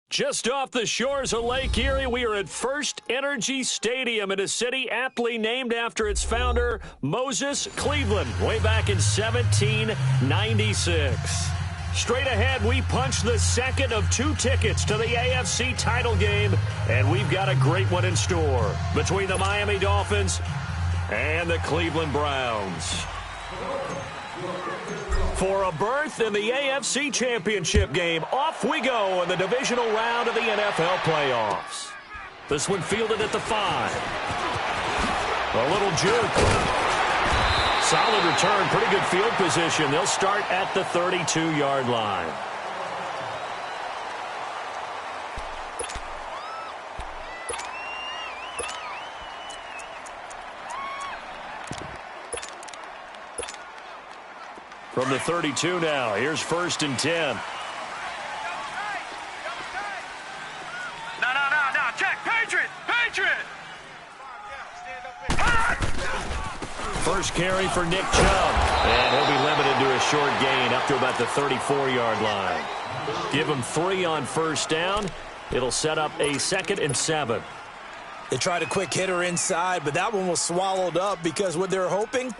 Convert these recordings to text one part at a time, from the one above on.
Just off the shores of Lake Erie, we are at First Energy Stadium in a city aptly named after its founder, Moses Cleveland, way back in 1796. Straight ahead, we punch the second of 2 tickets to the AFC title game, and we've got a great one in store between the Miami Dolphins and the Cleveland Browns. For a berth in the AFC Championship game, off we go in the divisional round of the NFL playoffs. This one fielded at the 5. A little juke. Solid return, pretty good field position. They'll start at the 32-yard line. From the 32 now, here's 1st and 10. No, check, Patriot! First carry for Nick Chubb, and he'll be limited to a short gain up to about the 34-yard line. Give him 3 on 1st down. It'll set up a 2nd and 7. They tried a quick hitter inside, but that one was swallowed up because what they're hoping,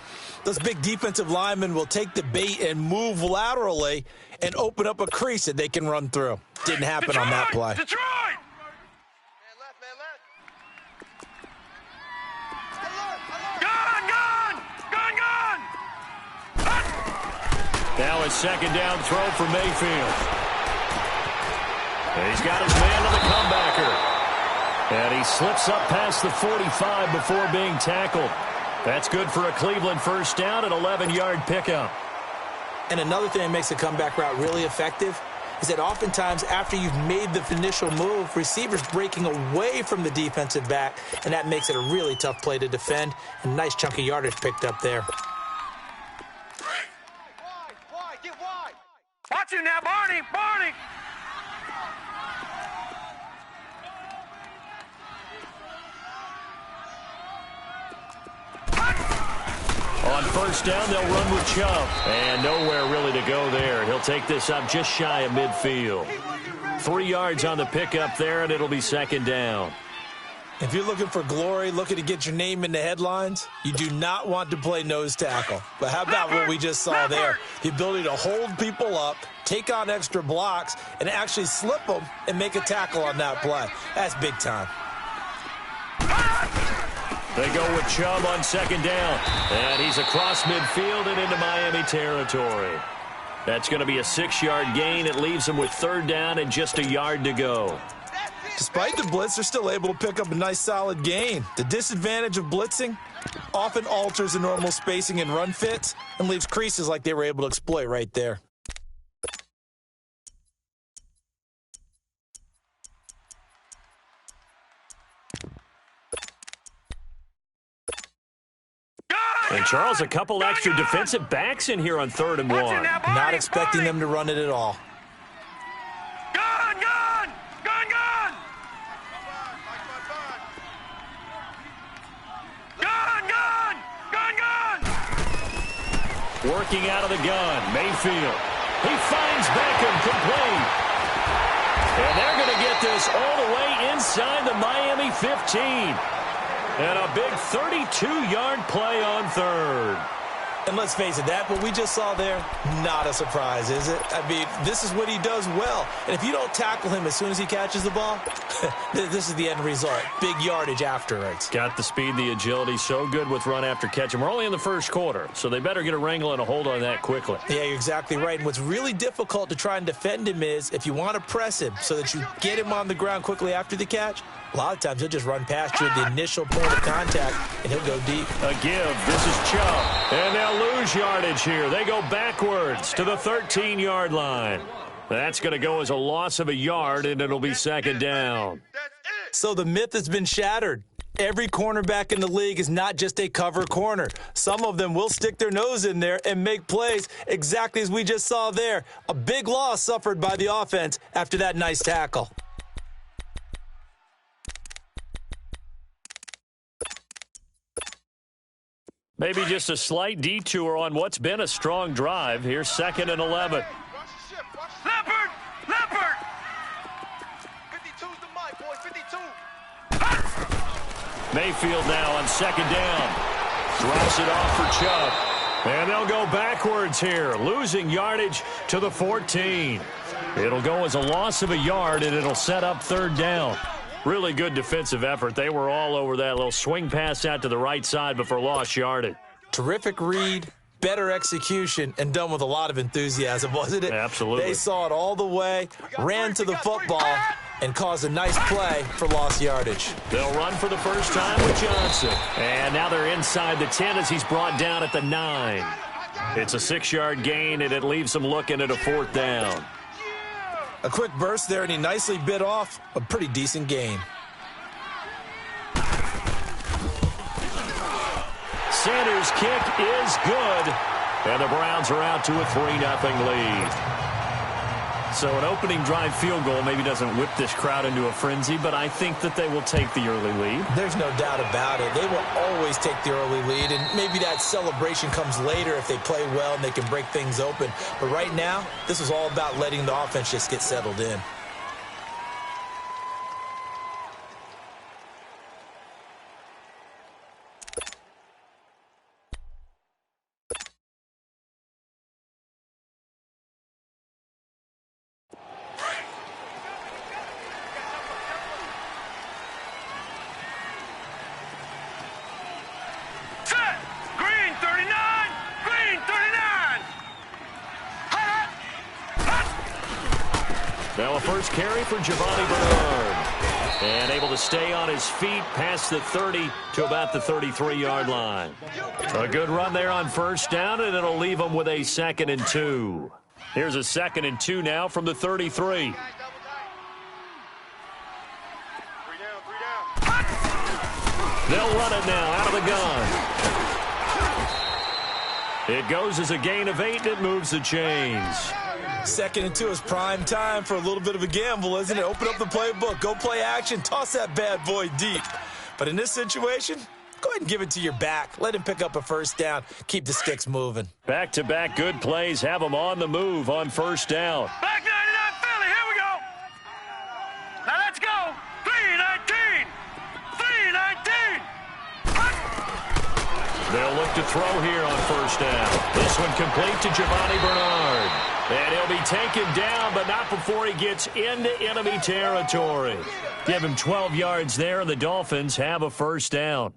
those big defensive linemen will take the bait and move laterally and open up a crease that they can run through. Didn't happen on that play. Detroit! Now a 2nd down throw for Mayfield. And he's got his man to the comebacker. And he slips up past the 45 before being tackled. That's good for a Cleveland 1st down, an 11-yard pickup. And another thing that makes the comeback route really effective is that oftentimes after you've made the initial move, receivers breaking away from the defensive back, and that makes it a really tough play to defend. A nice chunk of yardage picked up there. Watch him now, Barney! On 1st down, they'll run with Chubb. And nowhere really to go there. He'll take this up just shy of midfield. 3 yards on the pickup there, and it'll be 2nd down. If you're looking for glory, looking to get your name in the headlines, you do not want to play nose tackle. But how about what we just saw there? The ability to hold people up, take on extra blocks, and actually slip them and make a tackle on that play. That's big time. They go with Chubb on 2nd down. And he's across midfield and into Miami territory. That's going to be a 6-yard gain. It leaves them with 3rd down and just a yard to go. Despite the blitz, they're still able to pick up a nice solid gain. The disadvantage of blitzing often alters the normal spacing and run fits and leaves creases like they were able to exploit right there. And Charles, a couple extra defensive backs in here on 3rd and 1. Not expecting them to run it at all. Working out of the gun, Mayfield. He finds Beckham complete. And they're going to get this all the way inside the Miami 15. And a big 32-yard play on 3rd. And let's face it, that what we just saw there, not a surprise, is it? I mean, this is what he does well. And if you don't tackle him as soon as he catches the ball, this is the end result. Big yardage afterwards. Got the speed, the agility, so good with run after catch. And we're only in the 1st quarter, so they better get a wrangle and a hold on that quickly. Yeah, you're exactly right. And what's really difficult to try and defend him is if you want to press him so that you get him on the ground quickly after the catch, a lot of times he'll just run past you at the initial point of contact, and he'll go deep. A give. This is Chubb. And they'll lose yardage here. They go backwards to the 13-yard line. That's going to go as a loss of a yard, and it'll be 2nd down. So the myth has been shattered. Every cornerback in the league is not just a cover corner. Some of them will stick their nose in there and make plays exactly as we just saw there. A big loss suffered by the offense after that nice tackle. Maybe just a slight detour on what's been a strong drive. Here's 2nd and 11. Mayfield now on second down. Drops it off for Chubb. And they'll go backwards here, losing yardage to the 14. It'll go as a loss of a yard, and it'll set up third down. Really good defensive effort. They were all over that little swing pass out to the right side before lost yardage. Terrific read, better execution, and done with a lot of enthusiasm, wasn't it? Absolutely. They saw it all the way, ran to the football, and caused a nice play for lost yardage. They'll run for the first time with Johnson. And now they're inside the 10 as he's brought down at the 9. It's a 6-yard gain, and it leaves them looking at a fourth down. A quick burst there, and he nicely bit off a pretty decent gain. Sanders' kick is good, and the Browns are out to a 3-0 lead. So an opening drive field goal maybe doesn't whip this crowd into a frenzy, but I think that they will take the early lead. There's no doubt about it. They will always take the early lead, and maybe that celebration comes later if they play well and they can break things open. But right now, this is all about letting the offense just get settled in. Now a first carry for Giovanni Bernard. And able to stay on his feet past the 30 to about the 33-yard line. A good run there on first down, and it'll leave them with a 2nd and 2. Here's a 2nd and 2 now from the 33. They'll run it now out of the gun. It goes as a gain of 8, and it moves the chains. 2nd and 2 is prime time for a little bit of a gamble, isn't it? Open up the playbook, go play action, toss that bad boy deep. But in this situation, go ahead and give it to your back. Let him pick up a first down. Keep the sticks moving. Back-to-back good plays have them on the move on first down. Back 99 Philly, here we go. Now let's go. 3-19. 3-19. They'll look to throw here on first down. This one complete to Giovanni Bernard. And he'll be taken down, but not before he gets into enemy territory. Give him 12 yards there, and the Dolphins have a first down.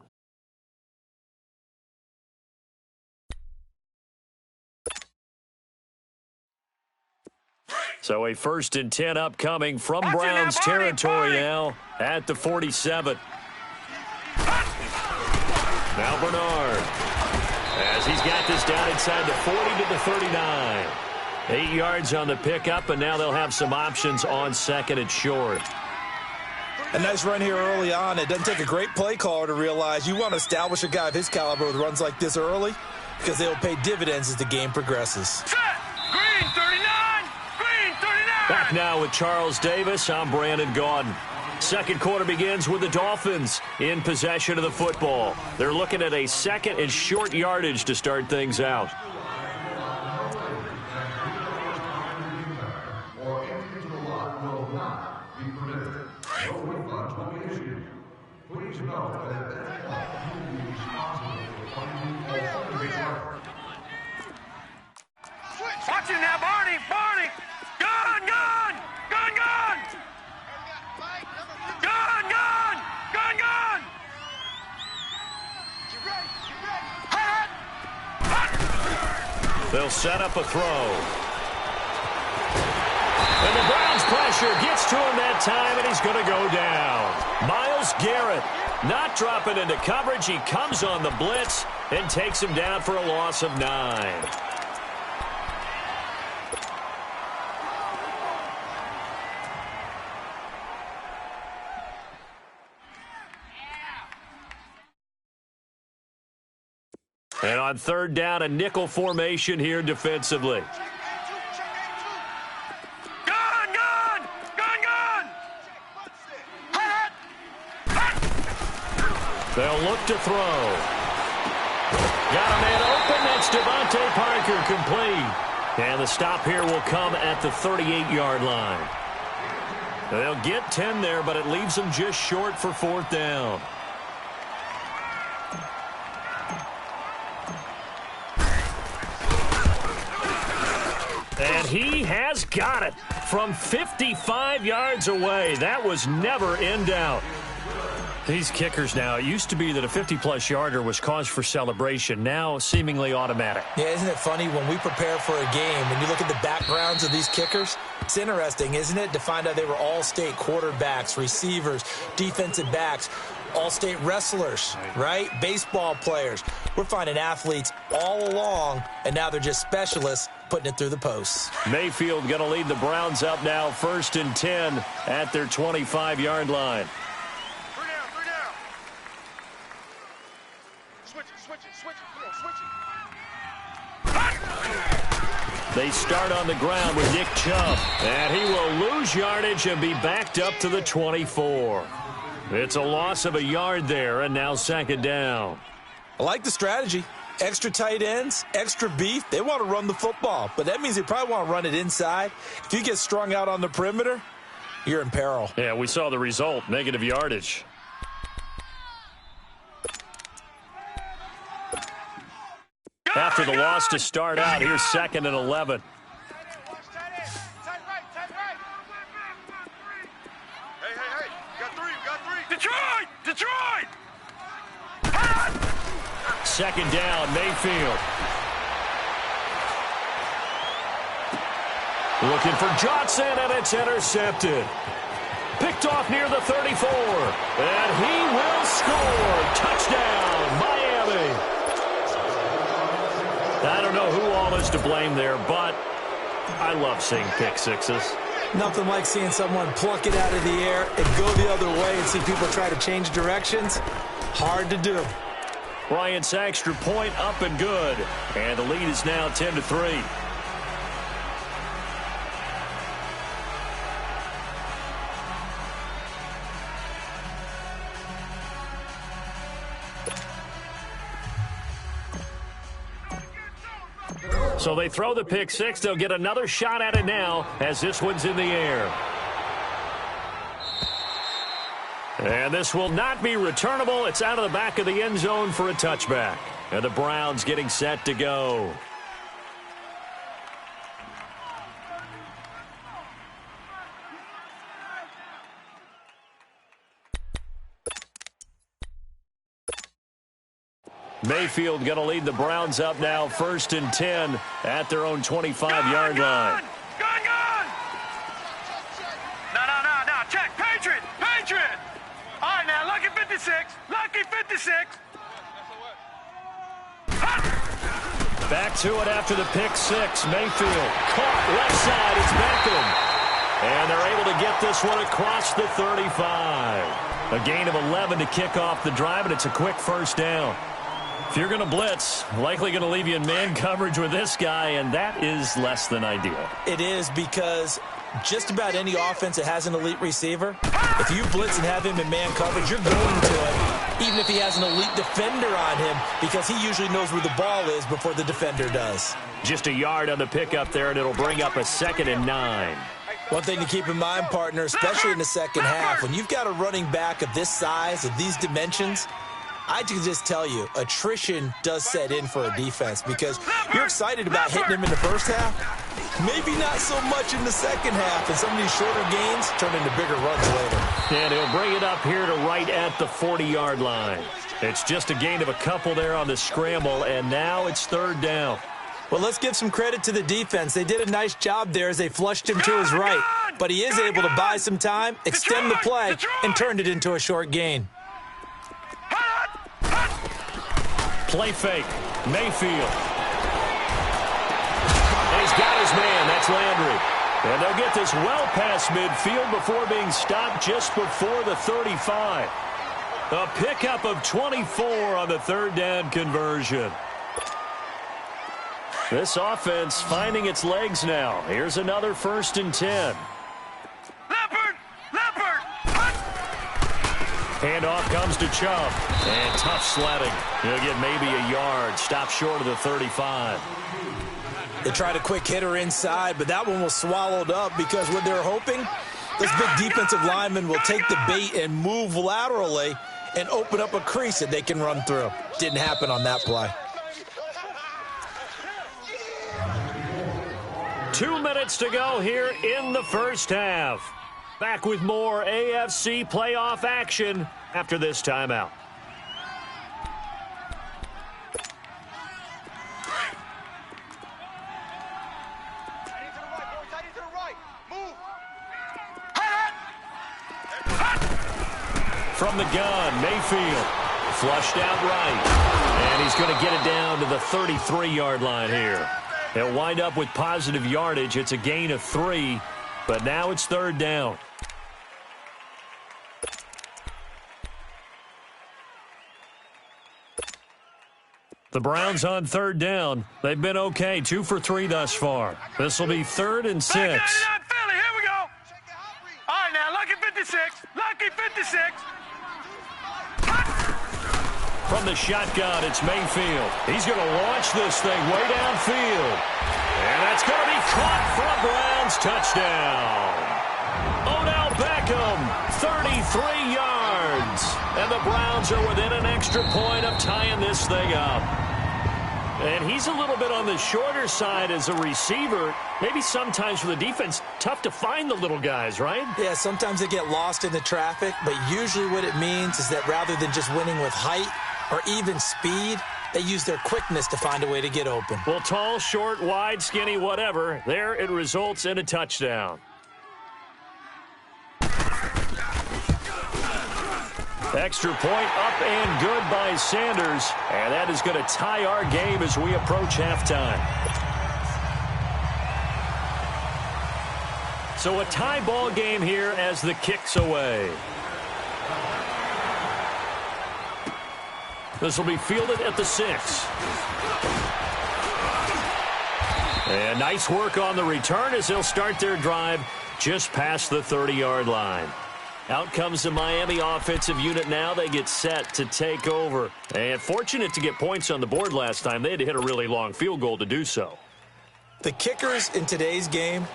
So a 1st and 10 upcoming from Browns territory now at the 47. Now Bernard, as he's got this down inside the 40 to the 39. 8 yards on the pickup, and now they'll have some options on 2nd and short. A nice run here early on. It doesn't take a great play caller to realize you want to establish a guy of his caliber with runs like this early because they'll pay dividends as the game progresses. Set. Green 39. Green 39. Back now with Charles Davis. I'm Brandon Gaudin. Second quarter begins with the Dolphins in possession of the football. They're looking at a 2nd and short yardage to start things out. Watch him now, Barney. Barney. Gun, gun. Gun, gun. Gun, gun. Gun, gun. Hot. They'll set up a throw. And the Browns pressure gets to him that time, and he's going to go down. Myles Garrett not dropping into coverage. He comes on the blitz and takes him down for a loss of 9. And on third down, a nickel formation here defensively. Gun, gun. Gun, gun. Hot. They'll look to throw. Got a man open. That's Devontae Parker, complete. And the stop here will come at the 38-yard line. They'll get 10 there, but it leaves them just short for fourth down. And he has got it from 55 yards away. That was never in doubt. These kickers now, it used to be that a 50-plus yarder was cause for celebration. Now, seemingly automatic. Yeah, isn't it funny when we prepare for a game, when you look at the backgrounds of these kickers, it's interesting, isn't it, to find out they were all-state quarterbacks, receivers, defensive backs, all-state wrestlers, right? Baseball players. We're finding athletes all along, and now they're just specialists putting it through the posts. Mayfield going to lead the Browns up now, 1st and 10 at their 25-yard line. They start on the ground with Nick Chubb, and he will lose yardage and be backed up to the 24. It's a loss of a yard there, and now 2nd down. I like the strategy. Extra tight ends, extra beef. They want to run the football, but that means they probably want to run it inside. If you get strung out on the perimeter, you're in peril. Yeah, we saw the result, negative yardage. After the loss to start out, here's 2nd and 11. Detroit! 2nd down, Mayfield. Looking for Johnson, and it's intercepted. Picked off near the 34. And he will score. Touchdown, Miami. I don't know who all is to blame there, but I love seeing pick sixes. Nothing like seeing someone pluck it out of the air and go the other way and see people try to change directions. Hard to do. Bryant's extra point up and good. And the lead is now 10-3. So they throw the pick six. They'll get another shot at it now as this one's in the air. And this will not be returnable. It's out of the back of the end zone for a touchback. And the Browns getting set to go. Mayfield going to lead the Browns up now, 1st and 10 at their own 25-yard line. Gone! No. Check. Patriot! All right, now, lucky 56. Back to it after the pick six. Mayfield caught left side. It's Beckham. And they're able to get this one across the 35. A gain of 11 to kick off the drive, and it's a quick 1st down. If you're going to blitz, likely going to leave you in man coverage with this guy, and that is less than ideal. It is, because just about any offense that has an elite receiver, if you blitz and have him in man coverage, you're going to it, even if he has an elite defender on him, because he usually knows where the ball is before the defender does. Just a yard on the pickup there, and it'll bring up a 2nd and 9. One thing to keep in mind, partner, especially in the second half, when you've got a running back of this size, of these dimensions, I can just tell you, attrition does set in for a defense, because you're excited about hitting him in the first half. Maybe not so much in the second half, and some of these shorter gains turn into bigger runs later. And he'll bring it up here to right at the 40-yard line. It's just a gain of a couple there on the scramble, and now it's 3rd down. Well, let's give some credit to the defense. They did a nice job there as they flushed him to his right. But he is able to buy some time, extend the play, and turned it into a short gain. Play fake. Mayfield. And he's got his man. That's Landry. And they'll get this well past midfield before being stopped just before the 35. A pickup of 24 on the 3rd down conversion. This offense finding its legs now. Here's another 1st and 10. Handoff comes to Chubb. And tough sledding. He'll get maybe a yard. Stop short of the 35. They tried a quick hitter inside, but that one was swallowed up, because what they're hoping, this big defensive lineman will take the bait and move laterally and open up a crease that they can run through. Didn't happen on that play. 2 minutes to go here in the first half. Back with more AFC playoff action after this timeout. From the gun, Mayfield flushed out right. And he's going to get it down to the 33-yard line here. He'll wind up with positive yardage. It's a gain of 3, but now it's third down. The Browns on third down. They've been okay, 2 for 3 thus far. This will be 3rd and 6. Philly, here we go. All right, now, lucky 56. Lucky 56. From the shotgun, it's Mayfield. He's going to launch this thing way downfield. And that's going to be caught for a Browns touchdown. Odell Beckham, 33 yards. And the Browns are within an extra point of tying this thing up. And he's a little bit on the shorter side as a receiver. Maybe sometimes for the defense, tough to find the little guys, right? Yeah, sometimes they get lost in the traffic, but usually what it means is that rather than just winning with height or even speed, they use their quickness to find a way to get open. Well, tall, short, wide, skinny, whatever, there it results in a touchdown. Extra point up and good by Sanders. And that is going to tie our game as we approach halftime. So a tie ball game here as the kick's away. This will be fielded at the 6. And nice work on the return as they'll start their drive just past the 30-yard line. Out comes the Miami offensive unit now. They get set to take over. And fortunate to get points on the board last time. They had to hit a really long field goal to do so. The kickers in today's game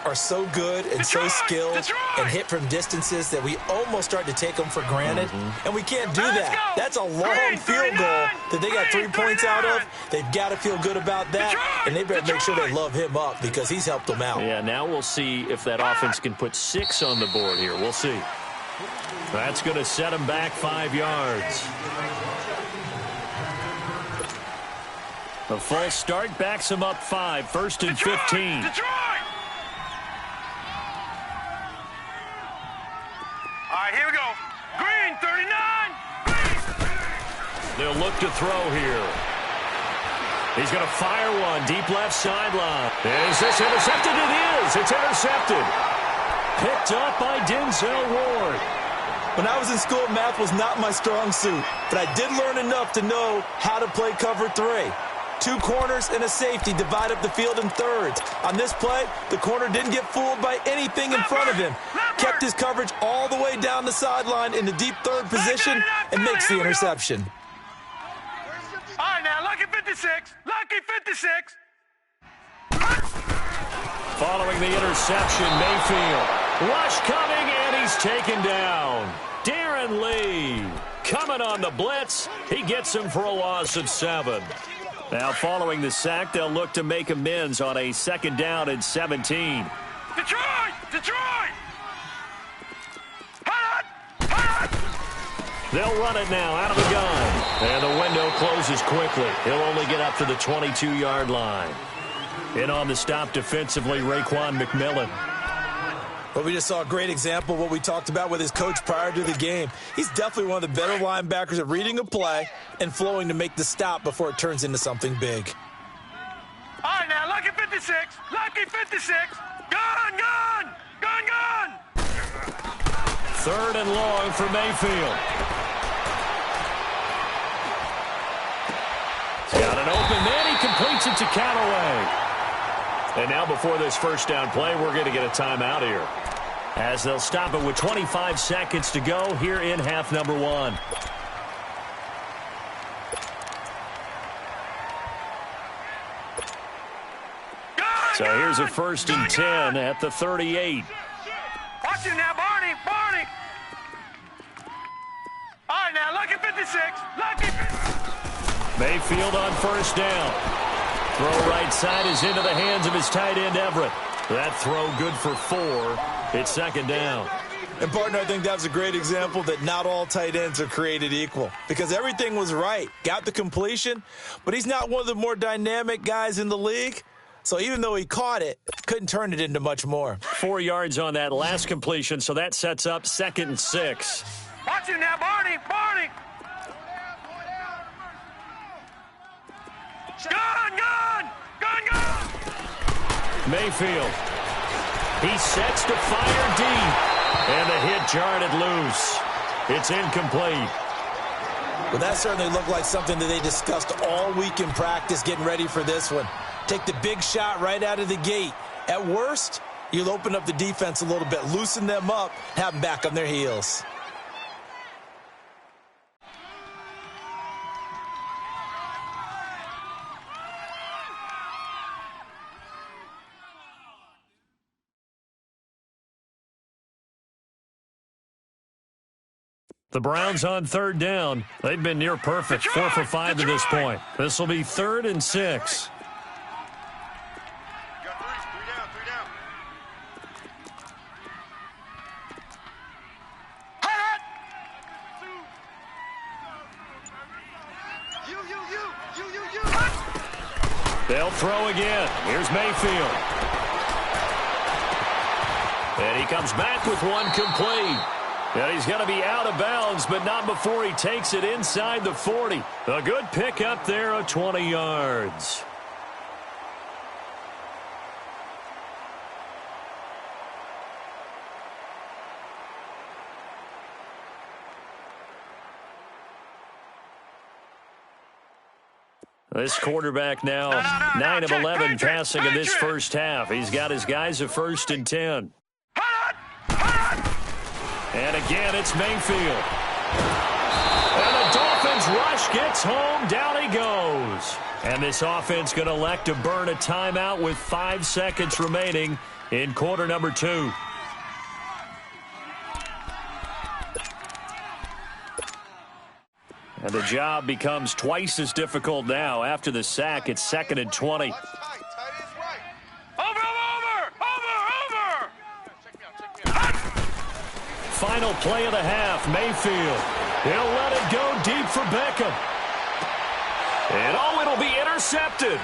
are so good and so skilled and hit from distances that we almost start to take them for granted. And we can't do that. That's a long field goal that they got 3 points out of. They've got to feel good about that, and they better make sure they love him up because he's helped them out. Yeah, now we'll see if that offense can put 6 on the board here. We'll see. That's going to set them back 5 yards. The false start backs them up 5, 1st and 15. Detroit! All right, here we go. Green, 39. Green. They'll look to throw here. He's going to fire one deep left sideline. Is this intercepted? It is. It's intercepted. Picked up by Denzel Ward. When I was in school, math was not my strong suit, but I did learn enough to know how to play cover 3. 2 corners and a safety divide up the field in thirds. On this play, the corner didn't get fooled by anything in front of him. Kept his coverage all the way down the sideline in the deep third position and makes the interception. All right, now, lucky 56. Lucky 56. Following the interception, Mayfield. Rush coming, and he's taken down. Darren Lee coming on the blitz. He gets him for a loss of 7. Now, following the sack, they'll look to make amends on a 2nd down and 17. Detroit! Detroit! Hot! Hot! They'll run it now out of the gun. And the window closes quickly. He'll only get up to the 22-yard line. In on the stop defensively, Raekwon McMillan. But we just saw a great example of what we talked about with his coach prior to the game. He's definitely one of the better linebackers at reading a play and flowing to make the stop before it turns into something big. All right, now, lucky 56. Lucky 56. Gun, gun! Gun, gun! 3rd and long for Mayfield. He's got an open man. He completes it to Callaway. And now before this 1st down play, we're going to get a timeout here, as they'll stop it with 25 seconds to go here in half number 1. So here's a 1st and 10 at the 38. Watch him now, Barney. Barney. All right, now, lucky 56. Lucky. Mayfield on 1st down. Throw right side is into the hands of his tight end, Everett. That throw good for 4. It's second down. And, partner, I think that's a great example that not all tight ends are created equal because everything was right. Got the completion, but he's not one of the more dynamic guys in the league. So even though he caught it, couldn't turn it into much more. 4 yards on that last completion, so that sets up 2nd and 6. Watch him now, Barney! Barney! Gun! Gun! Gun! Gun! Mayfield. He sets to fire deep. And the hit jarred it loose. It's incomplete. Well, that certainly looked like something that they discussed all week in practice getting ready for this one. Take the big shot right out of the gate. At worst, you'll open up the defense a little bit, loosen them up, have them back on their heels. The Browns on 3rd down. They've been near perfect, 4 for 5 to this point. This will be 3rd and 6. They'll throw again. Here's Mayfield. And he comes back with one complete. And he's going to be out of bounds, but not before he takes it inside the 40. A good pickup there of 20 yards. This quarterback now 9 of 11 passing in this first half. He's got his guys at 1st and 10. And again, it's Mayfield. And the Dolphins rush gets home. Down he goes. And this offense going to elect to burn a timeout with 5 seconds remaining in quarter number 2. And the job becomes twice as difficult now. After the sack, it's 2nd and 20. Final play of the half, Mayfield. He'll let it go deep for Beckham. And it'll be intercepted.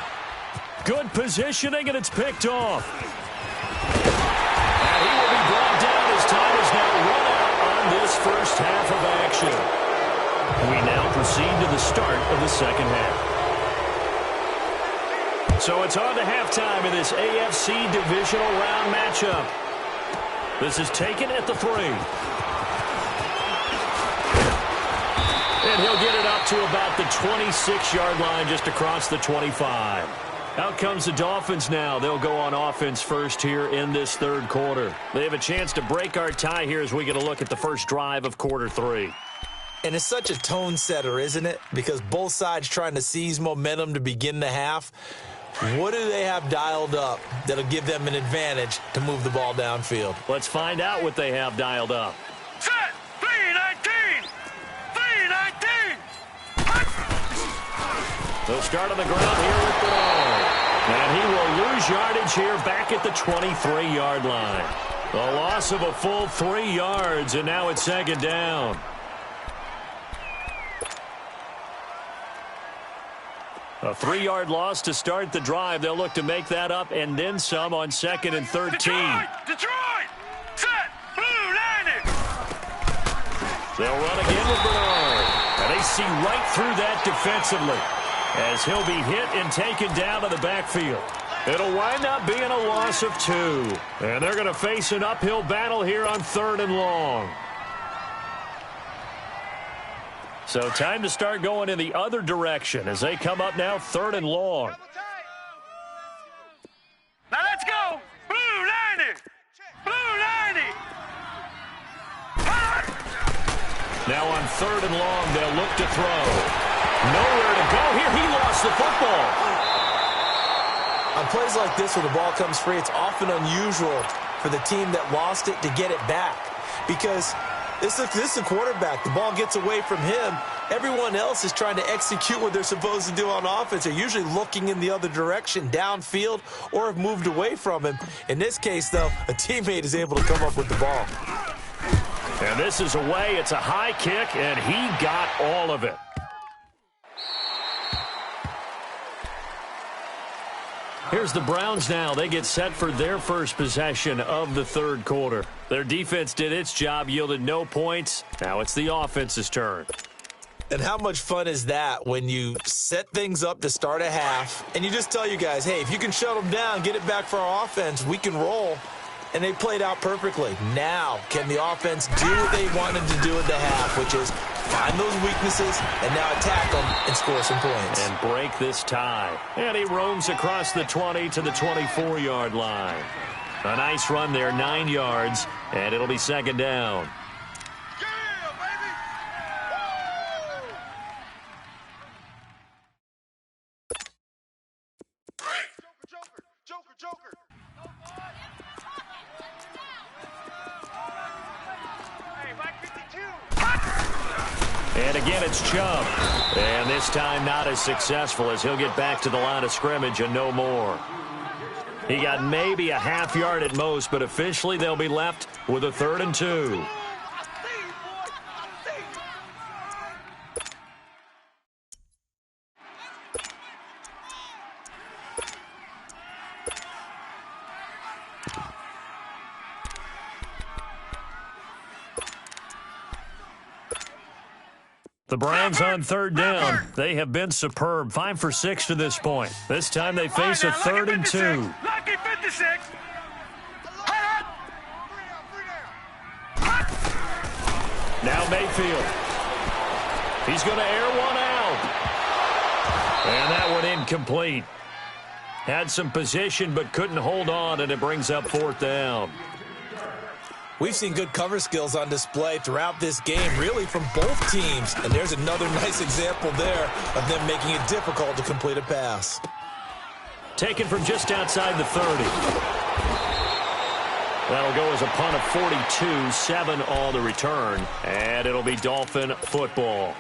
Good positioning, and it's picked off. And he will be brought down as time is now run out on this first half of action. We now proceed to the start of the second half. So it's on to halftime in this AFC divisional round matchup. This is taken at the 3. And he'll get it up to about the 26-yard line, just across the 25. Out comes the Dolphins now. They'll go on offense first here in this third quarter. They have a chance to break our tie here as we get a look at the first drive of quarter 3. And it's such a tone setter, isn't it? Because both sides trying to seize momentum to begin the half. What do they have dialed up that'll give them an advantage to move the ball downfield? Let's find out what they have dialed up. Set! 3-19! 3-19! They'll start on the ground here with Bernard. And he will lose yardage here back at the 23-yard line. A loss of a full 3 yards, and now it's 2nd down. A 3-yard loss to start the drive. They'll look to make that up and then some on 2nd and 13. Detroit! Set! Blue 90! They'll run again with Bernard. And they see right through that defensively as he'll be hit and taken down to the backfield. It'll wind up being a loss of 2. And they're going to face an uphill battle here on 3rd and long. So time to start going in the other direction as they come up now 3rd and long. Now let's go! Blue 90! Blue 90! Now on 3rd and long, they'll look to throw. Nowhere to go here. He lost the football. On plays like this where the ball comes free, it's often unusual for the team that lost it to get it back because this is a quarterback. The ball gets away from him, Everyone else is trying to execute what they're supposed to do on offense. They're usually looking in the other direction, downfield, or have moved away from him. In this case, though, a teammate is able to come up with the ball. And this is away. It's a high kick, and he got all of it. Here's the Browns now. They get set for their first possession of the third quarter. Their defense did its job, yielded no points. Now it's the offense's turn. And how much fun is that when you set things up to start a half and you just tell you guys, hey, if you can shut them down, get it back for our offense, we can roll. And they played out perfectly. Now, can the offense do what they wanted to do at the half, which is find those weaknesses and now attack them and score some points. And break this tie. And he roams across the 20 to the 24-yard line. A nice run there, 9 yards, and it'll be second down. Joker. Hey, Mike 52. And again, it's Chubb. And this time not as successful as he'll get back to the line of scrimmage and no more. He got maybe a half yard at most, but officially they'll be left with a 3rd and 2. The Browns on 3rd down. They have been superb. 5 for 6 to this point. This time they face a 3rd and 2. Lucky 56. Now Mayfield. He's going to air one out. And that one incomplete. Had some position but couldn't hold on, and it brings up 4th down. We've seen good cover skills on display throughout this game, really from both teams. And there's another nice example there of them making it difficult to complete a pass. Taken from just outside the 30. That'll go as a punt of 42, 7 on the return. And it'll be Dolphin football.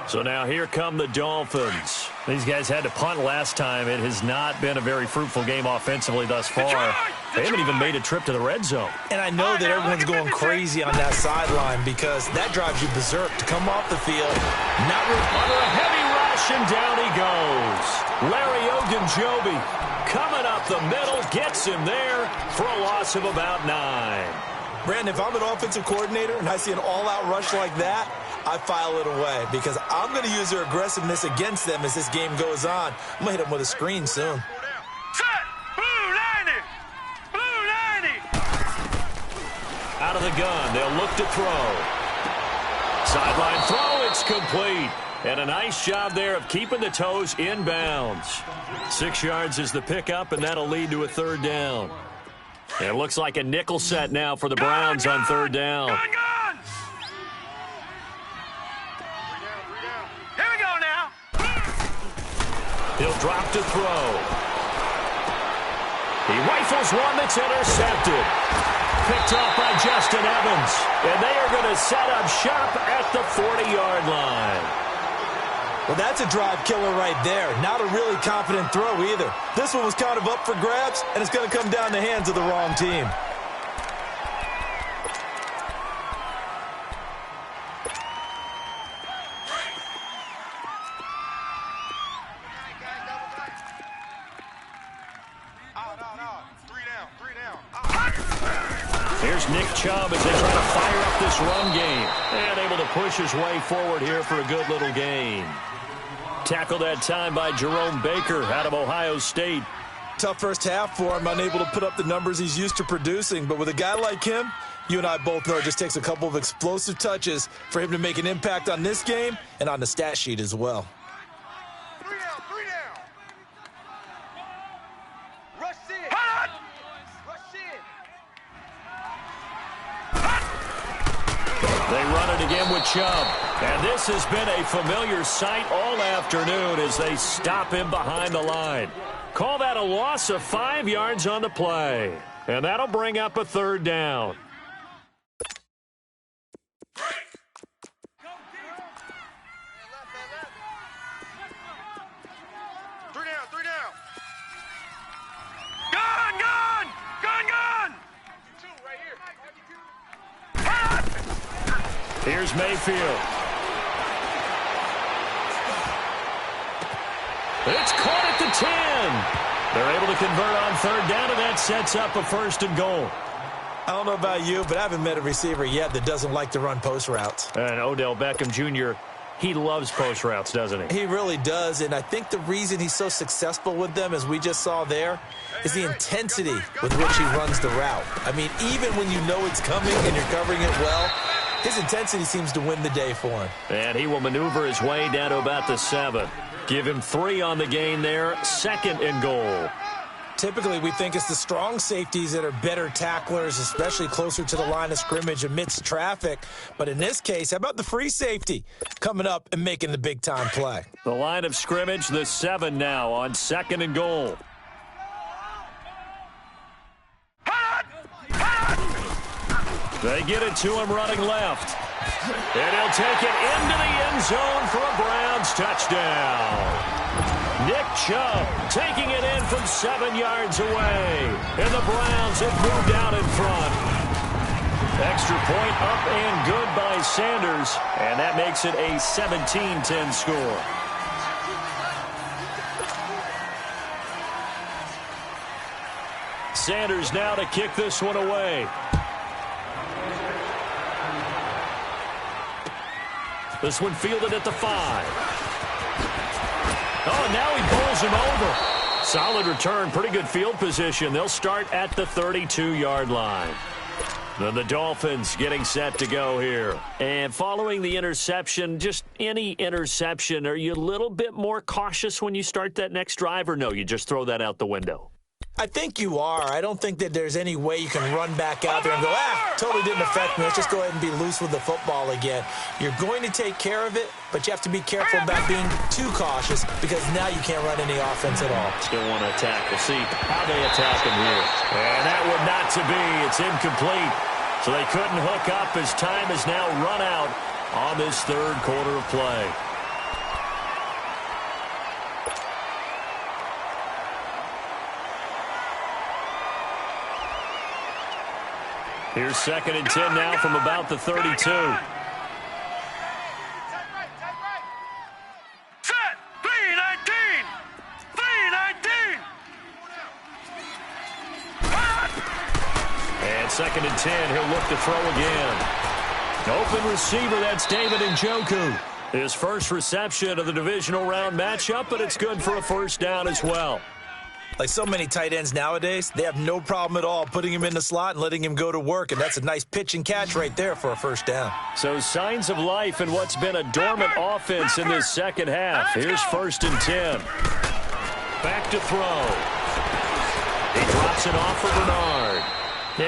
So now here come the Dolphins. These guys had to punt last time. It has not been a very fruitful game offensively thus far. They haven't even made a trip to the red zone. And I know that everyone's going crazy on that sideline because that drives you berserk to come off the field. Not really under a heavy rush, and down he goes. Larry Ogunjobi coming up the middle, gets him there for a loss of about 9. Brandon, if I'm an offensive coordinator and I see an all-out rush like that, I file it away because I'm going to use their aggressiveness against them as this game goes on. I'm going to hit them with a screen soon. Set! Blue 90! Blue 90! Out of the gun, they'll look to throw. Sideline throw, it's complete. And a nice job there of keeping the toes inbounds. 6 yards is the pickup, and that'll lead to a 3rd down. And it looks like a nickel set now for the Browns on 3rd down. Gun! Here we go now. He'll drop to throw. He rifles one that's intercepted. Picked off by Justin Evans. And they are going to set up shop at the 40-yard line. Well, that's a drive killer right there. Not a really confident throw either. This one was kind of up for grabs, and it's going to come down the hands of the wrong team. Here's Nick Chubb as they try to fire up this run game. And able to push his way forward here for a good little gain. Tackled that time by Jerome Baker out of Ohio State. Tough first half for him, unable to put up the numbers he's used to producing. But with a guy like him, you and I both know it just takes a couple of explosive touches for him to make an impact on this game and on the stat sheet as well. 3 down. Rush in. Hot! Rush in. They run it again with Chubb. And this has been a familiar sight all afternoon as they stop him behind the line. Call that a loss of 5 yards on the play. And that'll bring up a 3rd down. Here's Mayfield. It's caught at the 10. They're able to convert on third down, and that sets up a 1st and goal. I don't know about you, but I haven't met a receiver yet that doesn't like to run post routes. And Odell Beckham Jr., he loves post routes, doesn't he? He really does, and I think the reason he's so successful with them, as we just saw there, is the intensity with which he runs the route. I mean, even when you know it's coming and you're covering it well, his intensity seems to win the day for him. And he will maneuver his way down to about the 7. Give him 3 on the gain there, 2nd and goal. Typically, we think it's the strong safeties that are better tacklers, especially closer to the line of scrimmage amidst traffic. But in this case, how about the free safety coming up and making the big-time play? The line of scrimmage, the 7 now on 2nd and goal. They get it to him running left. And he'll take it into the end zone for a Browns touchdown. Nick Chubb taking it in from 7 yards away. And the Browns have moved out in front. Extra point up and good by Sanders. And that makes it a 17-10 score. Sanders now to kick this one away. This one fielded at the 5. Oh, now he bowls him over. Solid return, pretty good field position. They'll start at the 32-yard line. Then the Dolphins getting set to go here. And following the interception, just any interception, are you a little bit more cautious when you start that next drive, or no, you just throw that out the window? I think you are. I don't think that there's any way you can run back out there and go, totally didn't affect me. Let's just go ahead and be loose with the football again. You're going to take care of it, but you have to be careful about being too cautious because now you can't run any offense at all. Still want to attack. We'll see how they attack him here. And that would not to be. It's incomplete. So they couldn't hook up as time has now run out on this 3rd quarter of play. Here's 2nd and 10 now from about the 32. Set! 319! 319! And 2nd and 10, he'll look to throw again. Open receiver, that's David Njoku. His first reception of the divisional round matchup, but it's good for a 1st down as well. Like so many tight ends nowadays, they have no problem at all putting him in the slot and letting him go to work, and that's a nice pitch and catch right there for a 1st down. So signs of life in what's been a dormant offense in this 2nd half. Here's 1st and 10. Back to throw. He drops it off for Bernard.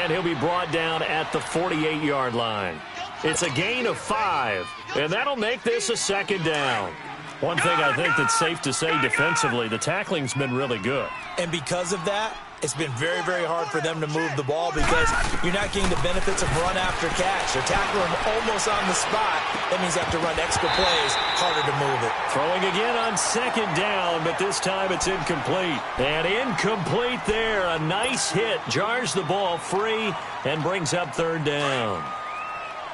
And he'll be brought down at the 48-yard line. It's a gain of 5, and that'll make this a 2nd down. One thing I think that's safe to say defensively, the tackling's been really good. And because of that, it's been very, very hard for them to move the ball because you're not getting the benefits of run after catch. They're tackling him almost on the spot. That means you have to run extra plays, harder to move it. Throwing again on 2nd down, but this time it's incomplete. And incomplete there. A nice hit. Jars the ball free and brings up 3rd down.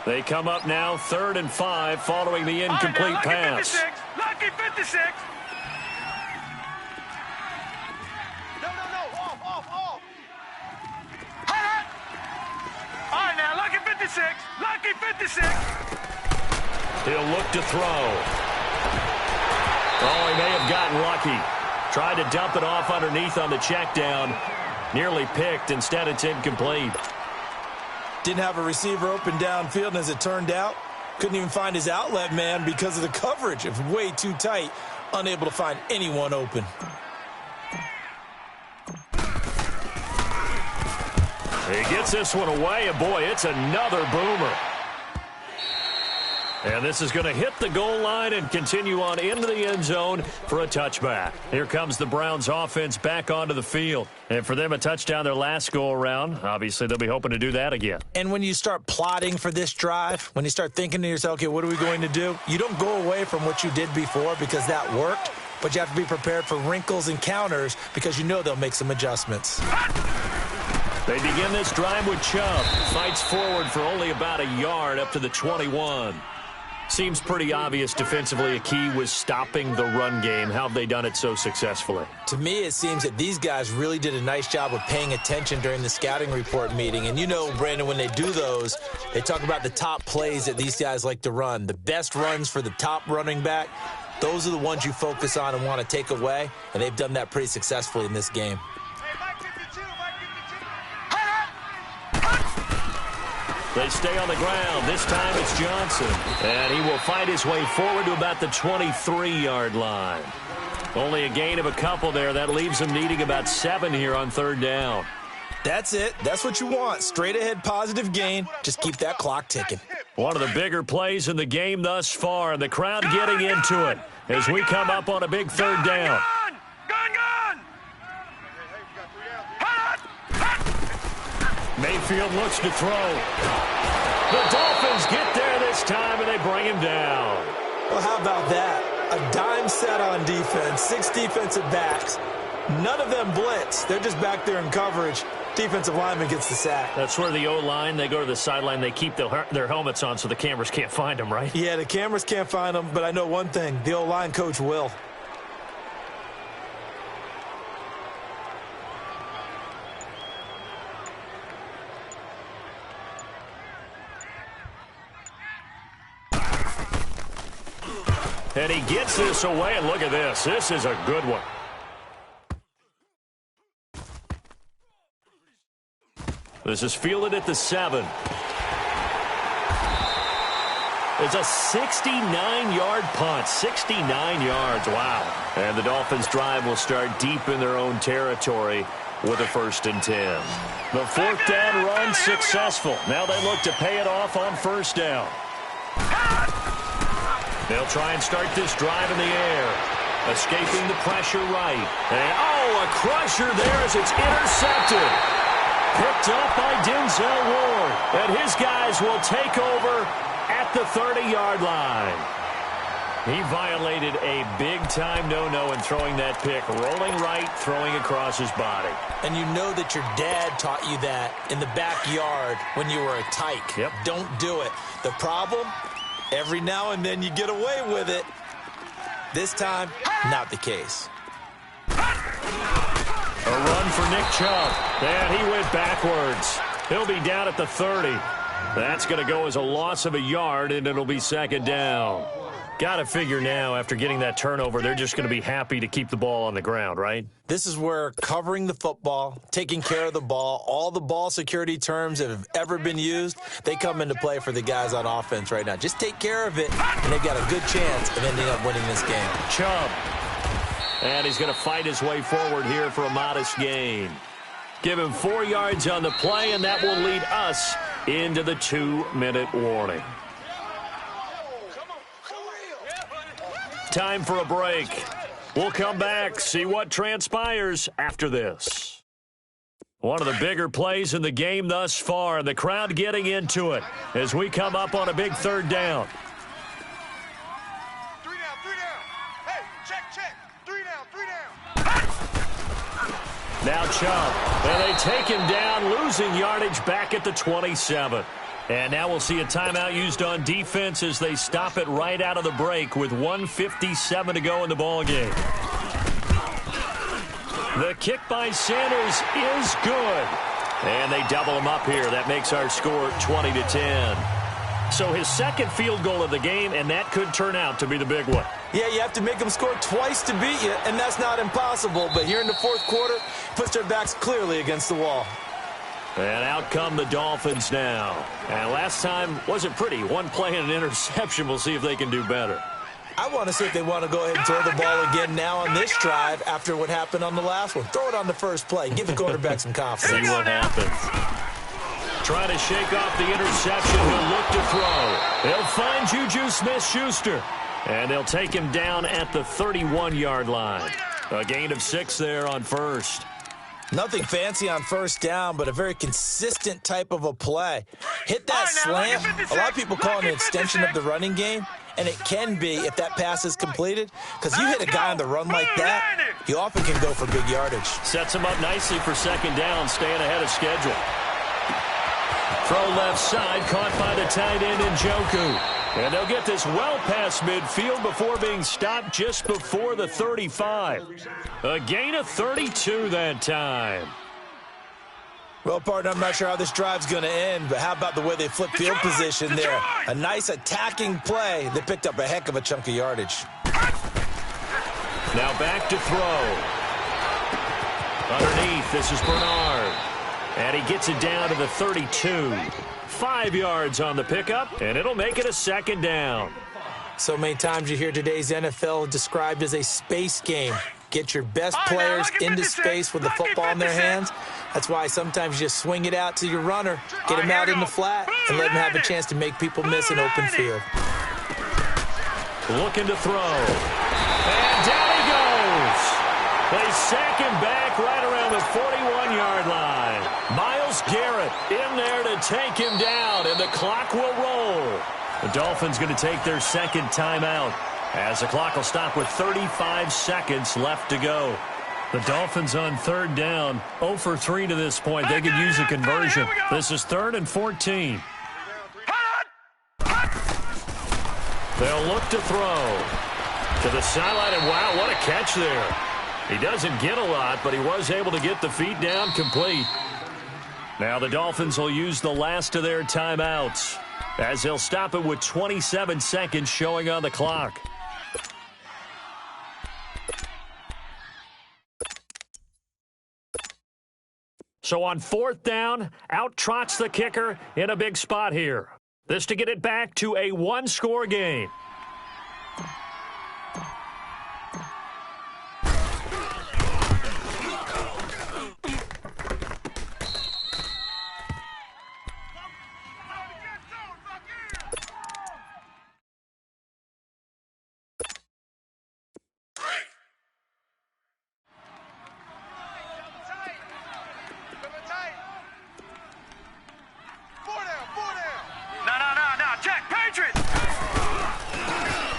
They come up now 3rd and 5 following the incomplete pass. Lucky 56. No. Off. All right, now, lucky 56. Lucky 56. He'll look to throw. Oh, he may have gotten lucky. Tried to dump it off underneath on the check down. Nearly picked. Instead, it's incomplete. Didn't have a receiver open downfield, and as it turned out, couldn't even find his outlet man because of the coverage. It was way too tight, unable to find anyone open. He gets this one away, and boy, it's another boomer. And this is going to hit the goal line and continue on into the end zone for a touchback. Here comes the Browns offense back onto the field. And for them, a touchdown their last go-around. Obviously, they'll be hoping to do that again. And when you start plotting for this drive, when you start thinking to yourself, okay, what are we going to do? You don't go away from what you did before because that worked, but you have to be prepared for wrinkles and counters because you know they'll make some adjustments. They begin this drive with Chubb. Fights forward for only about a yard up to the 21. Seems pretty obvious defensively a key was stopping the run game. How have they done it so successfully? To me, it seems that these guys really did a nice job of paying attention during the scouting report meeting. And you know, Brandon, when they do those, they talk about the top plays that these guys like to run. The best runs for the top running back, those are the ones you focus on and want to take away. And they've done that pretty successfully in this game. They stay on the ground. This time it's Johnson. And he will fight his way forward to about the 23-yard line. Only a gain of a couple there. That leaves him needing about 7 here on third down. That's it. That's what you want. Straight ahead positive gain. Just keep that clock ticking. One of the bigger plays in the game thus far, and the crowd getting into it as we come up on a big third down. Mayfield looks to throw. The Dolphins get there this time, and they bring him down. Well, how about that? A dime set on defense, 6 defensive backs. None of them blitz. They're just back there in coverage. Defensive lineman gets the sack. That's where the O-line, they go to the sideline, they keep their helmets on so the cameras can't find them, right? Yeah, the cameras can't find them, but I know one thing. The O-line coach will. And he gets this away, and look at this. This is a good one. This is fielded at the 7. It's a 69-yard punt. 69 yards. Wow. And the Dolphins' drive will start deep in their own territory with a 1st and 10. The 4th down run successful. Now they look to pay it off on 1st down. They'll try and start this drive in the air. Escaping the pressure right. And, oh, a crusher there as it's intercepted. Picked up by Denzel Ward. And his guys will take over at the 30-yard line. He violated a big-time no-no in throwing that pick. Rolling right, throwing across his body. And you know that your dad taught you that in the backyard when you were a tyke. Yep. Don't do it. The problem? Every now and then you get away with it. This time, not the case. A run for Nick Chubb. And he went backwards. He'll be down at the 30. That's going to go as a loss of a yard, and it'll be 2nd down. Got to figure now, after getting that turnover, they're just going to be happy to keep the ball on the ground, right? This is where covering the football, taking care of the ball, all the ball security terms that have ever been used, they come into play for the guys on offense right now. Just take care of it, and they've got a good chance of ending up winning this game. Chubb. And he's going to fight his way forward here for a modest gain. Give him 4 yards on the play, and that will lead us into the 2-minute warning. Time for a break. We'll come back, see what transpires after this. One of the bigger plays in the game thus far, and the crowd getting into it as we come up on a big 3rd down. 3 down, 3 down. Hey, check. 3 down. Now Chubb, and they take him down, losing yardage back at the 27. And now we'll see a timeout used on defense as they stop it right out of the break with 1:57 to go in the ballgame. The kick by Sanders is good. And they double him up here. That makes our score 20-10. So his 2nd field goal of the game, and that could turn out to be the big one. Yeah, you have to make them score twice to beat you, and that's not impossible. But here in the 4th quarter, puts their backs clearly against the wall. And out come the Dolphins now. And last time wasn't pretty. 1 play and an interception. We'll see if they can do better. I want to see if they want to go ahead and throw the ball again now on this drive after what happened on the last one. Throw it on the first play. Give the quarterback some confidence. See what happens. Trying to shake off the interception. He'll look to throw. He'll find Juju Smith-Schuster. And they'll take him down at the 31-yard line. A gain of 6 there on 1st. Nothing fancy on 1st down, but a very consistent type of a play. Hit that slant. A lot of people call it an extension of the running game. and it can be if that pass is completed, because you hit a guy on the run like that, you often can go for big yardage. Sets him up nicely for second down, staying ahead of schedule. Throw left side, caught by the tight end Njoku. And they'll get this well past midfield before being stopped just before the 35. A gain of 32 that time. Well, partner, I'm not sure how this drive's going to end, but how about the way they flip field position there? A nice attacking play that picked up a heck of a chunk of yardage. Now back to throw. Underneath, this is Bernard. And he gets it down to the 32. 5 yards on the pickup, and it'll make it a second down. So many times you hear today's NFL described as a space game. Get your best players into space with the football in their hands. That's why sometimes you just swing it out to your runner, get him out in the flat, and let him have a chance to make people miss an open field. Looking to throw. And down he goes. They sack him back right around the 41-yard line. Myles Garrett in there to take him down, and the clock will roll. The Dolphins going to take their second timeout, as the clock will stop with 35 seconds left to go. The Dolphins on third down, 0 for 3 to this point. They could use a conversion. This is 3rd and 14. They'll look to throw to the sideline, and wow, what a catch there. He doesn't get a lot, but he was able to get the feet down complete. Now the Dolphins will use the last of their timeouts, as they'll stop it with 27 seconds showing on the clock. So on 4th down, out trots the kicker in a big spot here. This to get it back to a one-score game.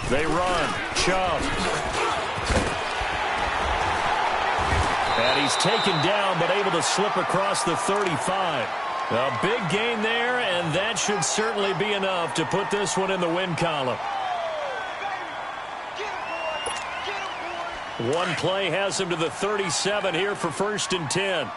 They run. Chubb. And he's taken down, but able to slip across the 35. A big gain there, and that should certainly be enough to put this one in the win column. One play has him to the 37 here for 1st and 10.